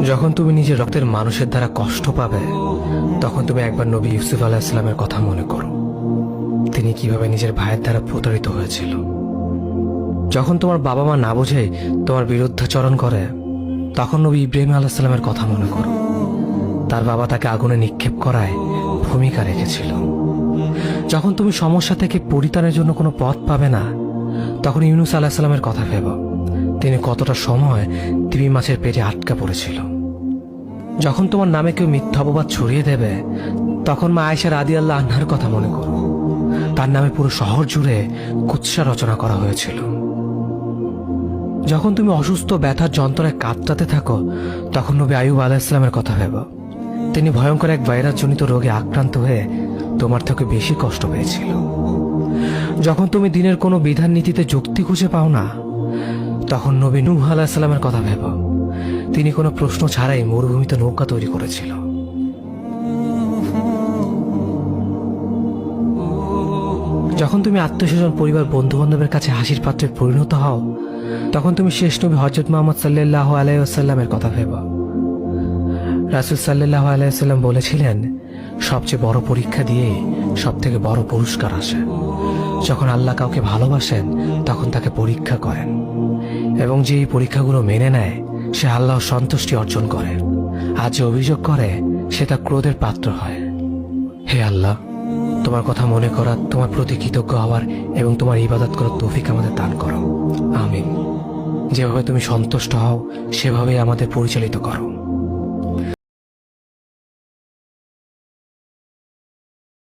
যখন তুমি নিজের রক্তের মানুষের দ্বারা কষ্ট পাবে, তখন তুমি একবার নবী ইউসুফ আলাইহিস সালামের কথা মনে করো। তিনি কিভাবে নিজের ভাইয়ের দ্বারা প্রতারিত হয়েছিল। যখন তোমার বাবা মা না বুঝে তোমার বিরুদ্ধাচরণ করে, তখন নবী ইব্রাহিম আলাইহিস সালামের কথা মনে করো। তার বাবা তাকে আগুনে নিক্ষেপ করায় ভূমিকা রেখেছিল। যখন তুমি সমস্যা থেকে পরিত্রাণের জন্য কোনো পথ পাবে না, তখন ইউনুস আলাইহিস সালামের কথা ভেবো। তিনি কতটা সময় তিমি মাছের পেটে আটকা পড়েছিল। যখন তোমার নামে কেউ মিথ্যা অপবাদ ছড়িয়ে দেবে, তখন মা আয়েশা রাদিয়াল্লাহু আনহার কথা মনে করো। তার নামে পুরো শহর জুড়ে কুৎসা রচনা করা হয়েছিল। যখন তুমি অসুস্থ ব্যথার যন্ত্রণায় কাতরাতে থাকো, তখন নবী আইয়ুব আলাইহিস সালামের কথা ভেবো। তিনি ভয়ঙ্কর এক ভাইরাসজনিত রোগে আক্রান্ত হয়ে তোমার থেকে বেশি কষ্ট পেয়েছিল। যখন তুমি দিনের কোনো বিধান নীতিতে যুক্তি খুঁজে পাও না, তখন নবী নূহ আলাইহিস সালামের কথা ভেবো। তিনি কোনো প্রশ্ন ছাড়াই মরুভূমিতে নৌকা তৈরি করেছিল। যখন তুমি আত্মীয়স্বজন, পরিবার, বন্ধু বান্ধবের কাছে হাসির পাত্রে পরিণত হও, তখন তুমি শেষ নবী হযরত মুহাম্মদ সাল্লাল্লাহু আলাইহি ওয়াসাল্লামের কথা ভেবো। রাসূল সাল্লাল্লাহু আলাইহি ওয়াসাল্লাম বলেছিলেন, সবচেয়ে বড় পরীক্ষা দিয়ে সব থেকে বড় পুরস্কার আসে। যখন আল্লাহ কাউকে ভালোবাসেন, তখন তাকে পরীক্ষা করেন, এবং যে এই পরীক্ষাগুলো মেনে নেয়, সে আল্লাহর সন্তুষ্টি অর্জন করে। আর যে অভিযোগ করে, সে তার ক্রোধের পাত্র হয়। হে আল্লাহ, তোমার কথা মনে করা, তোমার প্রতি কৃতজ্ঞ হওয়ার এবং তোমার ইবাদত করার তৌফিক আমাদের দান করো। আমিন। যেভাবে তুমি সন্তুষ্ট হও, সেভাবেই আমাদের পরিচালিত করো।